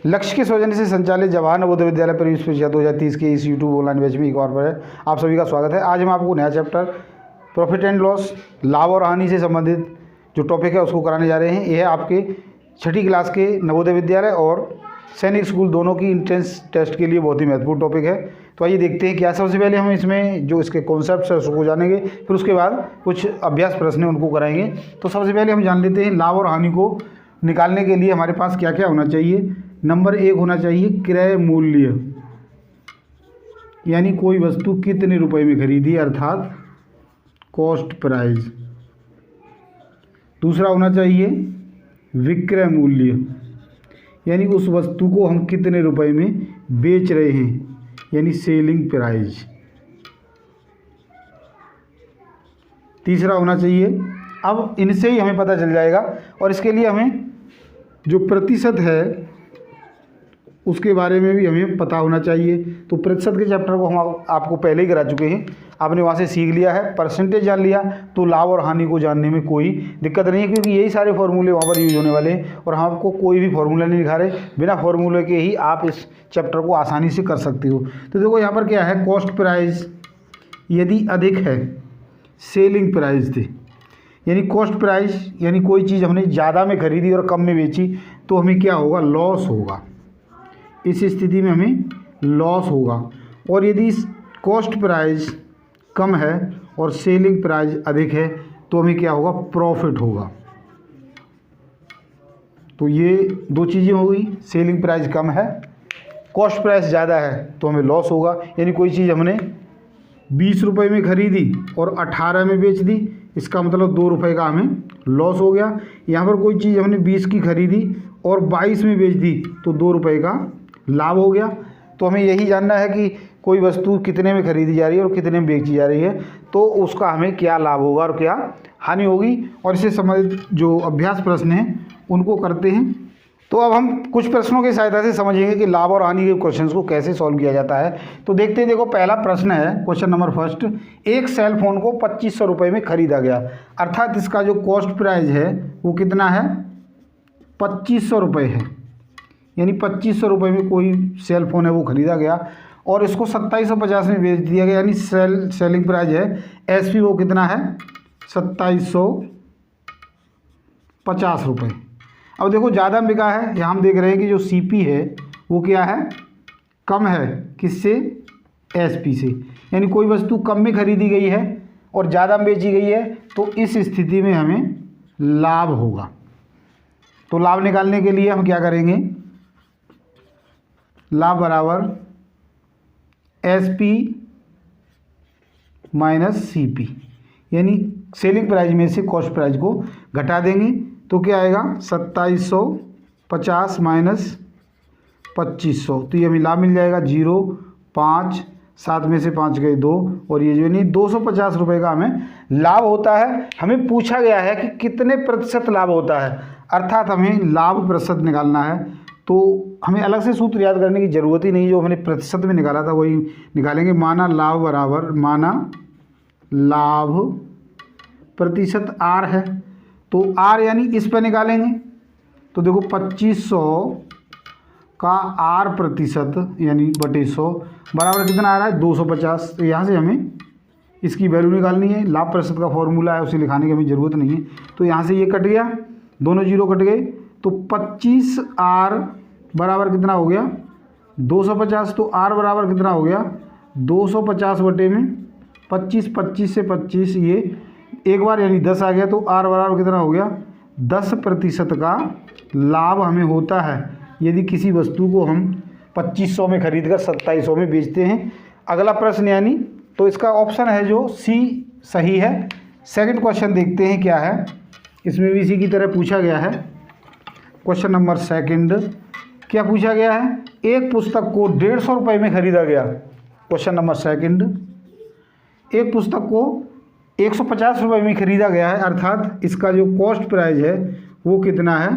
लक्ष्य के सौजन्य से संचालित जवाहर नवोदय विद्यालय प्रवेश परीक्षा 2030 के इस यूट्यूब ऑनलाइन बैच में एक और बार आप सभी का स्वागत है। आज हम आपको नया चैप्टर प्रॉफिट एंड लॉस, लाभ और हानि से संबंधित जो टॉपिक है उसको कराने जा रहे हैं। यह आपके 6ठी क्लास के नवोदय विद्यालय और सैनिक स्कूल दोनों की एंट्रेंस टेस्ट के लिए बहुत ही महत्वपूर्ण टॉपिक है। तो आइए देखते हैं क्या। सबसे पहले हम इसमें जो इसके कॉन्सेप्ट्स है उसको जानेंगे, फिर उसके बाद कुछ अभ्यास प्रश्न उनको कराएंगे। तो सबसे पहले हम जान लेते हैं लाभ और हानि को निकालने के लिए हमारे पास क्या क्या होना चाहिए। नंबर 1 होना चाहिए क्रय मूल्य, यानी कोई वस्तु कितने रुपए में खरीदी अर्थात कॉस्ट प्राइस। दूसरा होना चाहिए विक्रय मूल्य, यानी उस वस्तु को हम कितने रुपए में बेच रहे हैं, यानी सेलिंग प्राइस। तीसरा होना चाहिए, अब इनसे ही हमें पता चल जाएगा और इसके लिए हमें जो प्रतिशत है उसके बारे में भी हमें पता होना चाहिए। तो प्रतिशत के चैप्टर को हम आपको पहले ही करा चुके हैं, आपने वहाँ से सीख लिया है, परसेंटेज जान लिया। तो लाभ और हानि को जानने में कोई दिक्कत नहीं है, क्योंकि यही सारे फार्मूले वहाँ पर यूज होने वाले हैं और हम आपको कोई भी फार्मूला नहीं दिखा रहे। बिना फार्मूले के ही आप इस चैप्टर को आसानी से कर सकते हो। तो देखो यहाँ पर क्या है, कॉस्ट प्राइस यदि अधिक है सेलिंग प्राइस थे, यानी कॉस्ट प्राइस यानी कोई चीज़ हमने ज़्यादा में खरीदी और कम में बेची तो हमें क्या होगा, लॉस होगा। इस स्थिति में हमें लॉस होगा। और यदि कॉस्ट प्राइस कम है और सेलिंग प्राइस अधिक है तो हमें क्या होगा, प्रॉफिट होगा। तो ये दो चीज़ें हो गई, सेलिंग प्राइस कम है, कॉस्ट प्राइस ज़्यादा है तो हमें लॉस होगा। यानी कोई चीज़ हमने 20 रुपये में खरीदी और 18 में बेच दी, इसका मतलब 2 रुपये का हमें लॉस हो गया। यहाँ पर कोई चीज़ हमने 20 की खरीदी और 22 में बेच दी तो 2 रुपये का लाभ हो गया। तो हमें यही जानना है कि कोई वस्तु कितने में खरीदी जा रही है और कितने में बेची जा रही है, तो उसका हमें क्या लाभ होगा और क्या हानि होगी। और इससे संबंधित जो अभ्यास प्रश्न हैं उनको करते हैं। तो अब हम कुछ प्रश्नों की सहायता से समझेंगे कि लाभ और हानि के क्वेश्चंस को कैसे सॉल्व किया जाता है। तो देखते हैं, देखो पहला प्रश्न है, क्वेश्चन नंबर फर्स्ट। एक सेल फोन को 2500 रुपये में खरीदा गया, अर्थात इसका जो कॉस्ट प्राइस है वो कितना है, 2500 रुपये है। यानी 2500 रुपये में कोई सेल फोन है वो खरीदा गया और इसको 2750 में बेच दिया गया, यानी सेलिंग प्राइस है एसपी वो कितना है, 2750 रुपये। अब देखो ज़्यादा बिका है, यहाँ हम देख रहे हैं कि जो सीपी है वो क्या है, कम है, किससे, एसपी से। यानी कोई वस्तु कम में खरीदी गई है और ज़्यादा में बेची गई है तो इस स्थिति में हमें लाभ होगा। तो लाभ निकालने के लिए हम क्या करेंगे, लाभ बराबर एसपी माइनस सीपी, यानी सेलिंग प्राइस में से कॉस्ट प्राइस को घटा देंगे तो क्या आएगा, 2750 माइनस 2500, तो ये हमें लाभ मिल जाएगा 0, 5, 7 में से 5 गए 2 और ये जो नहीं 250 रुपये का हमें लाभ होता है। हमें पूछा गया है कि कितने प्रतिशत लाभ होता है, अर्थात हमें लाभ प्रतिशत निकालना है। तो हमें अलग से सूत्र याद करने की ज़रूरत ही नहीं, जो हमने प्रतिशत में निकाला था वही निकालेंगे। माना लाभ बराबर, माना लाभ प्रतिशत आर है तो आर यानी इस पर निकालेंगे। तो देखो 2500 का आर प्रतिशत यानी बटे 100 बराबर कितना आ रहा है, 250। तो यहाँ से हमें इसकी वैल्यू निकालनी है। लाभ प्रतिशत का फॉर्मूला है, उसे लिखाने की हमें ज़रूरत नहीं है। तो यहाँ से ये कट गया, दोनों जीरो कट गए, तो 25 आर बराबर कितना हो गया, 250। तो आर बराबर कितना हो गया, 250 बटे में 25, 25 से 25 ये एक बार यानी 10 आ गया। तो आर बराबर कितना हो गया, 10% का लाभ हमें होता है यदि किसी वस्तु को हम 2500 में खरीद कर 2700 में बेचते हैं। अगला प्रश्न यानी तो इसका ऑप्शन है जो सी सही है। सेकंड क्वेश्चन देखते हैं क्या है, इसमें भी इसी की तरह पूछा गया है। क्वेश्चन नंबर सेकंड क्या पूछा गया है, एक पुस्तक को 150 रुपये में खरीदा गया। क्वेश्चन नंबर सेकंड, एक पुस्तक को 150 रुपये में खरीदा गया है, अर्थात इसका जो कॉस्ट प्राइस है वो कितना है,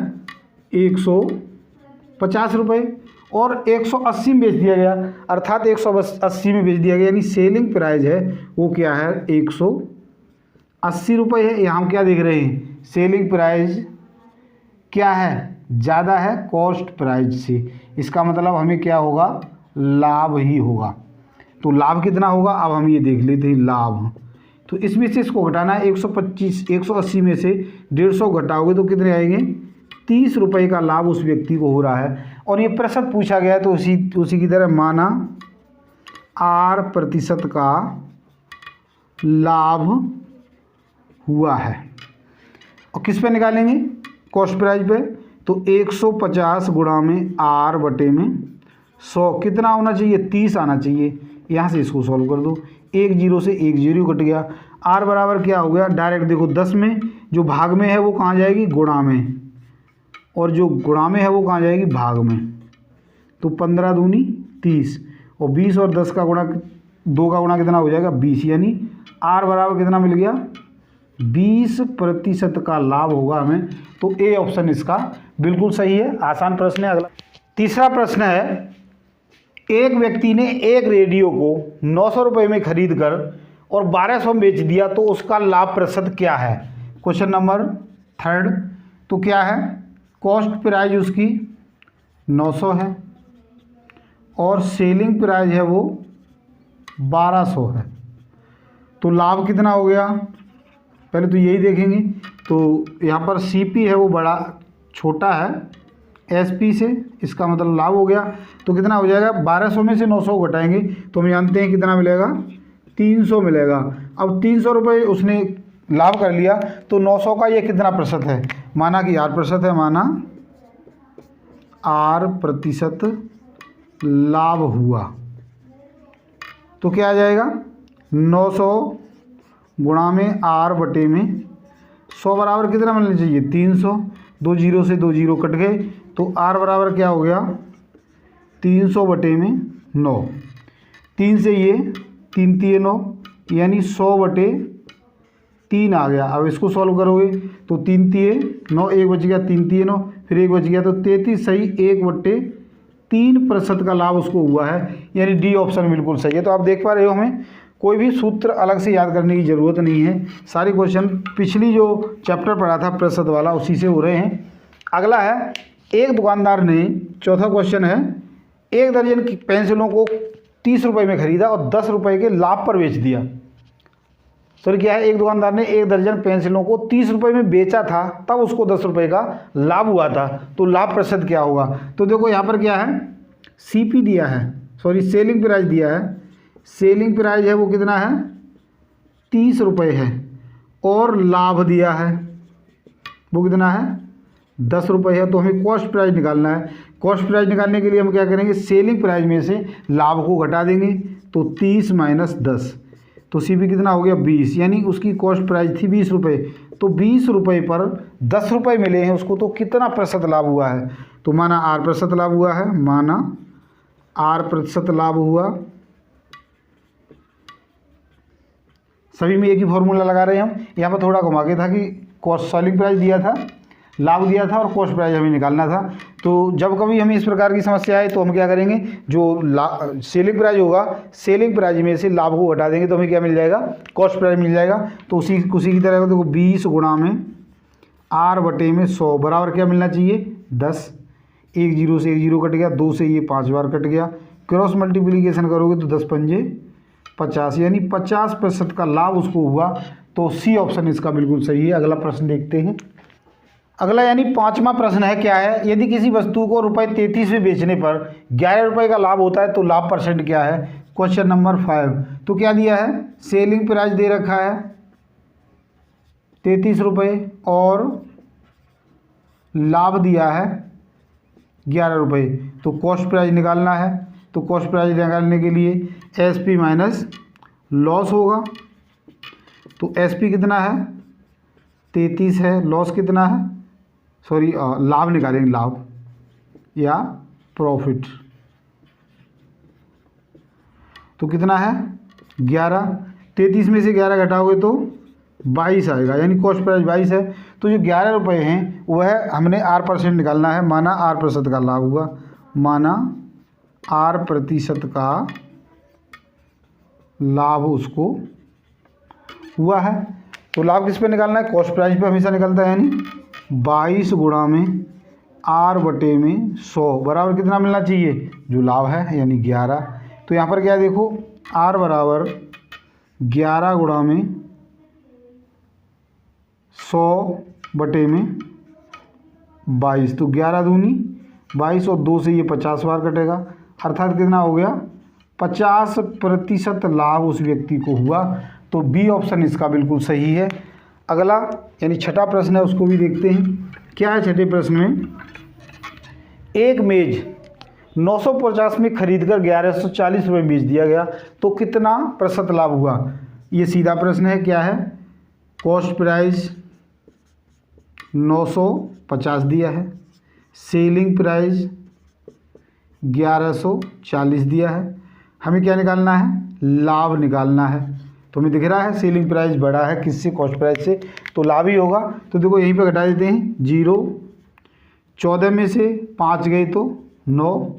150 रुपये और 180 में बेच दिया गया, अर्थात 180 में बेच दिया गया, यानी सेलिंग प्राइस है वो क्या है, 180 रुपये है। यहाँ हम क्या देख रहे हैं, सेलिंग प्राइस क्या है ज़्यादा है कॉस्ट प्राइस से, इसका मतलब हमें क्या होगा, लाभ ही होगा। तो लाभ कितना होगा, अब हम ये देख लेते हैं लाभ। तो इसमें से इसको घटाना है, 180 में से 150 घटाओगे तो कितने आएंगे, 30 रुपये का लाभ उस व्यक्ति को हो रहा है। और ये प्रतिशत पूछा गया है तो उसी की तरह माना R% का लाभ हुआ है। और किस पे निकालेंगे, कॉस्ट प्राइस पे। तो 150 गुणा में R बटे में 100 कितना होना चाहिए, 30 आना चाहिए। यहाँ से इसको सॉल्व कर दो, 1 0 से 1 0 कट गया। R बराबर क्या हो गया, डायरेक्ट देखो 10 में जो भाग में है वो कहाँ जाएगी, गुणा में, और जो गुणा में है वो कहाँ जाएगी, भाग में। तो 15 दूनी 30 और 20 और 10 का गुणा, 2 का गुणा कितना हो जाएगा, 20। यानी R बराबर कितना मिल गया, 20% का लाभ होगा हमें। तो ए ऑप्शन इसका बिल्कुल सही है। आसान प्रश्न है। अगला तीसरा प्रश्न है, एक व्यक्ति ने एक रेडियो को 900 रुपये में खरीद कर और 1200 में बेच दिया तो उसका लाभ प्रतिशत क्या है। क्वेश्चन नंबर 3 तो क्या है, कॉस्ट प्राइस उसकी 900 है और सेलिंग प्राइस है वो 1200 है। तो लाभ कितना हो गया, पहले तो यही देखेंगे। तो यहाँ पर CP है वो बड़ा छोटा है SP से, इसका मतलब लाभ हो गया। तो कितना हो जाएगा, 1200 में से 900 घटाएंगे तो हम जानते हैं कितना मिलेगा, 300 मिलेगा। अब 300 रुपये उसने लाभ कर लिया तो 900 का ये कितना प्रतिशत है, माना कि R% है, माना R% लाभ हुआ। तो क्या आ जाएगा, 900 गुणा में R बटे में 100 बराबर कितना मिलना चाहिए, 300। 2 0 से 2 0 कट गए तो R बराबर क्या हो गया, 300 बटे में 9। 3 से ये 3 3 9 यानी 100 बटे 3 आ गया। अब इसको सॉल्व करोगे तो 3 3 9, 1 बच गया, 3 3 9, फिर 1 बच गया तो 33 सही, 1/3% का लाभ उसको हुआ है। यानी डी ऑप्शन बिल्कुल सही है। तो आप देख पा रहे हो हमें कोई भी सूत्र अलग से याद करने की ज़रूरत नहीं है, सारे क्वेश्चन पिछली जो चैप्टर पढ़ा था प्रतिशत वाला उसी से हो रहे हैं। अगला है, एक दुकानदार ने, चौथा क्वेश्चन है, 1 दर्जन की पेंसिलों को 30 रुपये में खरीदा और 10 रुपये के लाभ पर बेच दिया। सर क्या है, एक दुकानदार ने 1 दर्जन पेंसिलों को 30 रुपये में बेचा था, तब उसको 10 रुपये का लाभ हुआ था। तो लाभ प्रतिशत क्या होगा। तो देखो यहाँ पर क्या है, CP दिया है, सॉरी सेलिंग प्राइस दिया है। सेलिंग प्राइस है वो कितना है, 30 रुपये है, और लाभ दिया है वो कितना है, 10 रुपये है। तो हमें कॉस्ट प्राइस निकालना है। कॉस्ट प्राइस निकालने के लिए हम क्या करेंगे, सेलिंग प्राइस में से लाभ को घटा देंगे। तो 30 माइनस 10, तो CP कितना हो गया, 20। यानी उसकी कॉस्ट प्राइस थी 20 रुपये, तो 20 रुपये पर 10 रुपये मिले हैं उसको, तो कितना प्रतिशत लाभ हुआ है। तो माना R% लाभ हुआ है, माना R% लाभ हुआ। सभी में एक ही फॉर्मूला लगा रहे हैं हम। यहाँ पर थोड़ा घुमा के था कि कॉस्ट सेलिंग प्राइस दिया था, लाभ दिया था, और कॉस्ट प्राइस हमें निकालना था। तो जब कभी हमें इस प्रकार की समस्या आए तो हम क्या करेंगे, जो सेलिंग प्राइस होगा, सेलिंग प्राइस में से लाभ को हटा देंगे तो हमें क्या मिल जाएगा, कॉस्ट प्राइस मिल जाएगा। तो उसी की तरह देखो 20 गुणा में R बटे में 100 बराबर क्या मिलना चाहिए, 10। 1 0 से 1 0 कट गया, 2 से ये 5 बार कट गया, क्रॉस मल्टीप्लिकेशन करोगे तो 10 पंजे 50, यानी 50% का लाभ उसको हुआ। तो C ऑप्शन इसका बिल्कुल सही है। अगला प्रश्न देखते हैं। अगला यानी 5वां प्रश्न है, क्या है, यदि किसी वस्तु को ₹33 में बेचने पर 11 रुपये का लाभ होता है तो लाभ % क्या है। क्वेश्चन नंबर 5 तो क्या दिया है, सेलिंग प्राइस दे रखा है 33 रुपये और लाभ दिया है 11 रुपये। तो कॉस्ट प्राइस निकालना है। तो कॉस्ट प्राइस निकालने के लिए SP माइनस लॉस होगा। तो SP कितना है, 33 है, लॉस कितना है, सॉरी लाभ निकालेंगे, लाभ या प्रॉफिट। तो कितना है, 11। 33 में से 11 घटाओगे तो 22 आएगा, यानी कॉस्ट प्राइस 22 है। तो जो 11 रुपये हैं वह हमने R% निकालना है, माना R% का लाभ हुआ, माना R% का लाभ उसको हुआ है। तो लाभ किस पे निकालना है, कॉस्ट प्राइस पे हमेशा निकलता है, यानी 22 गुणा में आर बटे में 100 बराबर कितना मिलना चाहिए, जो लाभ है यानी 11। तो यहाँ पर क्या देखो, आर बराबर 11 गुणा में 100 बटे में 22। तो 11 दूनी 22 और 2 से ये 50 बार कटेगा, अर्थात कितना हो गया, 50% लाभ उस व्यक्ति को हुआ। तो बी ऑप्शन इसका बिल्कुल सही है। अगला यानी छठा प्रश्न है, उसको भी देखते हैं। क्या है छठे प्रश्न में, एक मेज 950 में खरीद कर 1140 रुपये बेच दिया गया, तो कितना प्रतिशत लाभ हुआ। ये सीधा प्रश्न है। क्या है, कॉस्ट प्राइस 950 दिया है, सेलिंग प्राइस 1140 दिया है, हमें क्या निकालना है, लाभ निकालना है। तो हमें दिख रहा है सेलिंग प्राइस बड़ा है किससे, कॉस्ट प्राइस से, तो लाभ ही होगा। तो देखो यहीं पे घटा देते हैं, 0, 14 में से 5 गए तो 9,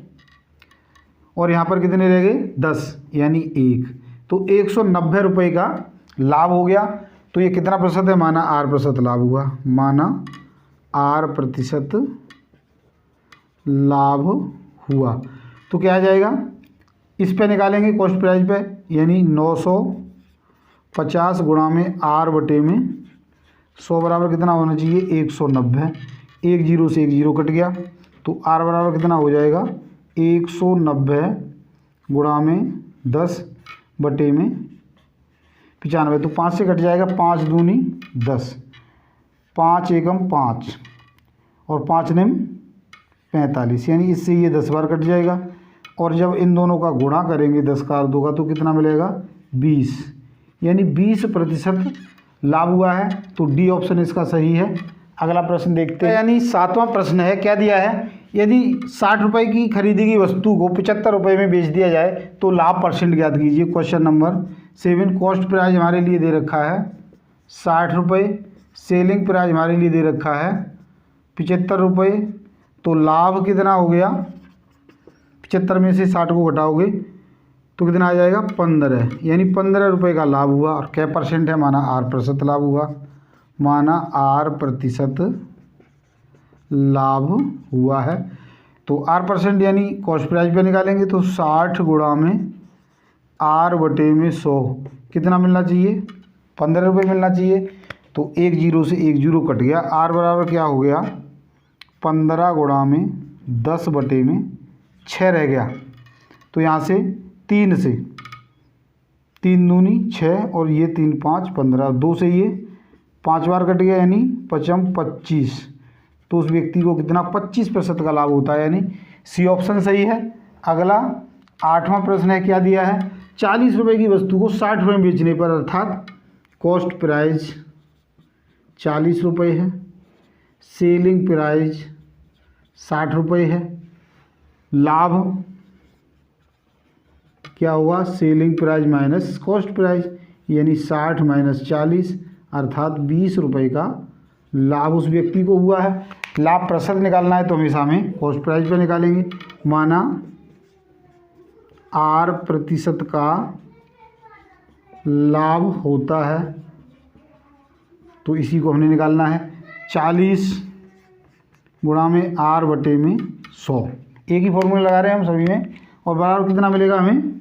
और यहाँ पर कितने रह गए, 10 यानी 1। तो 190 रुपये का लाभ हो गया। तो ये कितना प्रतिशत है, माना R% लाभ हुआ, माना R% लाभ हुआ। तो क्या आ जाएगा, इस पे निकालेंगे कॉस्ट प्राइस पे, यानी 950 गुणा में R बटे में 100 बराबर कितना होना चाहिए, 190। 1 0 से 1 0 कट गया, तो R बराबर कितना हो जाएगा, 190 गुणा में 10 बटे में 95। तो 5 से कट जाएगा, 5 दूनी 10, 5 एकम 5 और 5 निम 45, यानी इससे ये 10 बार कट जाएगा। और जब इन दोनों का गुणा करेंगे 10 का और 2 का, तो कितना मिलेगा, 20, यानी 20% लाभ हुआ है। तो डी ऑप्शन इसका सही है। अगला प्रश्न देखते हैं, यानी 7वां प्रश्न है। क्या दिया है, यदि 60 रुपये की खरीदी गई वस्तु को 75 रुपये में बेच दिया जाए तो लाभ % ज्ञात कीजिए। Question number 7। कॉस्ट प्राइस हमारे लिए दे रखा है 60 रुपये, सेलिंग प्राइस हमारे लिए दे रखा है 75 रुपये। तो लाभ कितना हो गया, 75 में से 60 को घटाओगे तो कितना आ जाएगा, 15, यानी 15 रुपये का लाभ हुआ। और क्या % है, माना R% लाभ हुआ, माना R% लाभ हुआ है। तो R% यानी कॉस्ट प्राइस पे निकालेंगे, तो 60 गुणा में R बटे में 100 कितना मिलना चाहिए, 15 रुपये मिलना चाहिए। तो 1 0 से 1 0 कट गया, R बराबर क्या हो गया, 15 गुणा में 10 बटे में 6 रह गया। तो यहाँ से 3 से 3 दूनी 6 और ये 3 5 15, 2 से ये 5 बार कट गया, यानी 5 25। तो उस व्यक्ति को कितना, 25% का लाभ होता है, यानी सी ऑप्शन सही है। अगला 8वां प्रश्न है। क्या दिया है, 40 रुपये की वस्तु को 60 रुपये में बेचने पर, अर्थात कॉस्ट प्राइस 40 रुपये है, सेलिंग प्राइस 60 रुपये है, लाभ क्या हुआ, selling price minus cost price, यानी 60 माइनस 40 अर्थात 20 रुपये का लाभ उस व्यक्ति को हुआ है। लाभ प्रतिशत निकालना है तो हमेशा हमें कॉस्ट प्राइस पे निकालेंगे, माना R% का लाभ होता है। तो इसी को हमने निकालना है, 40 गुणा में R बटे में 100, एक ही फॉर्मूला लगा रहे हैं हम सभी में। और बराबर कितना मिलेगा हमें,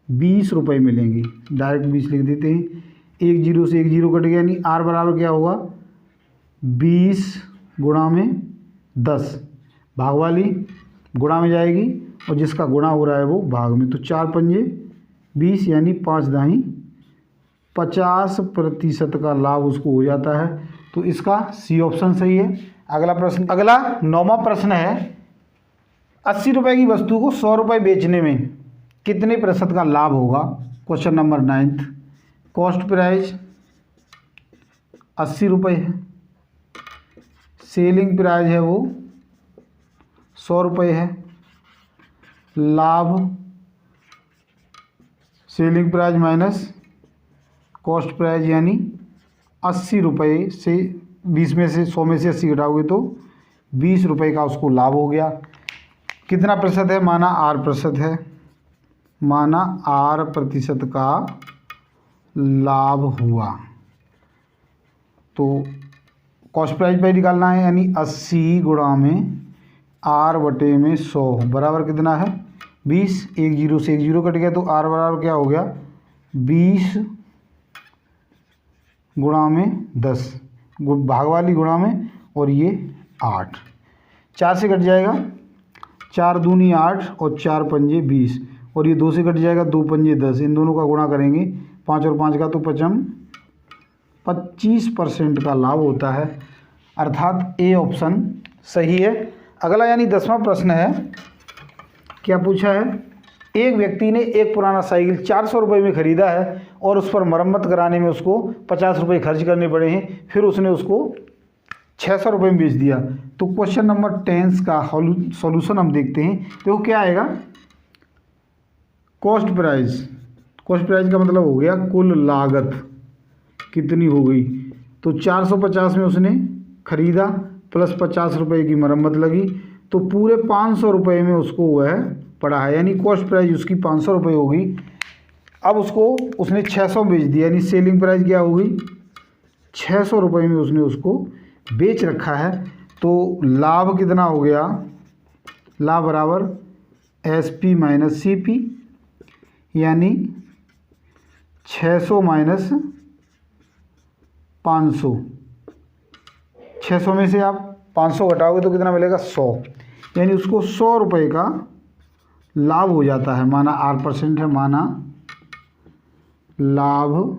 20 रुपये मिलेंगे। डायरेक्ट 20 लिख देते हैं, 1 0 से 1 0 कट गया, यानी R बराबर क्या होगा, 20 गुणा में 10, भाग वाली गुणा में जाएगी और जिसका गुणा हो रहा है वो भाग में। तो 4 पंजे 20, यानी 5 दाही 50% का लाभ उसको हो जाता है। तो इसका सी ऑप्शन सही है। अगला प्रश्न, अगला 9वां प्रश्न है। 80 रुपये की वस्तु को 100 रुपये बेचने में कितने % का लाभ होगा। Question number 9। कॉस्ट प्राइस 80 रुपये है, सेलिंग प्राइस है वो 100 रुपये है, लाभ selling price minus cost price यानी 80 रुपये से 20 में से 100 में से 80 घटाओगे तो 20 रुपये का उसको लाभ हो गया। कितना प्रतिशत है, माना R% है, माना R% का लाभ हुआ। तो कॉस्ट प्राइस पे निकालना है, यानी 80 गुणा में आर बटे में 100 बराबर कितना है 20। एक जीरो से एक जीरो कट गया तो आर बराबर क्या हो गया 20 गुणा में 10 भाग वाली गुणा में और ये 8। 4 से कट जाएगा 4 दूनी 8 और 4 पंजे 20 और ये 2 से कट जाएगा 2 पंजे 10। इन दोनों का गुणा करेंगे 5 और 5 का तो 25% का लाभ होता है, अर्थात ए ऑप्शन सही है। अगला यानी 10वां प्रश्न है, क्या पूछा है, एक व्यक्ति ने एक पुराना साइकिल 400 रुपये में ख़रीदा है और उस पर मरम्मत कराने में उसको 50 रुपये खर्च करने पड़े हैं, फिर उसने उसको 600 रुपये में बेच दिया। तो क्वेश्चन नंबर 10 का सॉल्यूशन हम देखते हैं। तो क्या आएगा, कॉस्ट प्राइस का मतलब हो गया कुल लागत कितनी हो गई। तो 450 में उसने ख़रीदा प्लस 50 रुपये की मरम्मत लगी, तो पूरे 500 रुपये में उसको वह पड़ा है, यानी कॉस्ट प्राइस उसकी 500 रुपये होगी। अब उसको उसने 600 बेच दिया, यानी सेलिंग प्राइस क्या होगी 600 रुपये में उसने उसको बेच रखा है। तो लाभ कितना हो गया, लाभ बराबर SP माइनस CP, यानी 600 माइनस 500। 600 में से आप 500 घटाओगे तो कितना मिलेगा 100, यानी उसको 100 रुपये का लाभ हो जाता है। माना R% है, माना लाभ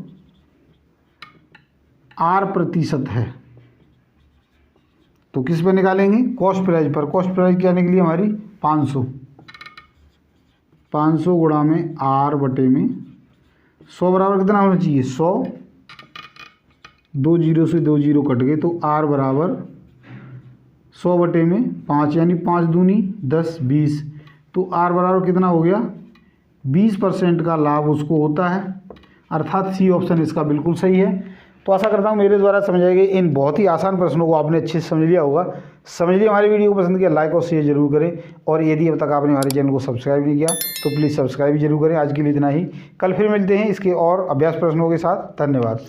R% है। तो किस पे निकालेंगे, कॉस्ट प्राइस पर। कॉस्ट प्राइस क्या निकली हमारी 500 गुणा में R बटे में 100 बराबर कितना होना चाहिए 100। 2 जीरो से 2 जीरो कट गए तो R बराबर 100 बटे में 5, यानी 5 दूनी 10 20। तो R बराबर कितना हो गया 20% का लाभ उसको होता है, अर्थात सी ऑप्शन इसका बिल्कुल सही है। तो आशा करता हूँ मेरे द्वारा समझाए गए इन बहुत ही आसान प्रश्नों को आपने अच्छे से समझ लिया होगा। समझ लिया, हमारी वीडियो को पसंद किया लाइक और शेयर जरूर करें, और यदि अब तक आपने हमारे चैनल को सब्सक्राइब नहीं किया तो प्लीज़ सब्सक्राइब जरूर करें। आज के लिए इतना ही, कल फिर मिलते हैं इसके और अभ्यास प्रश्नों के साथ। धन्यवाद।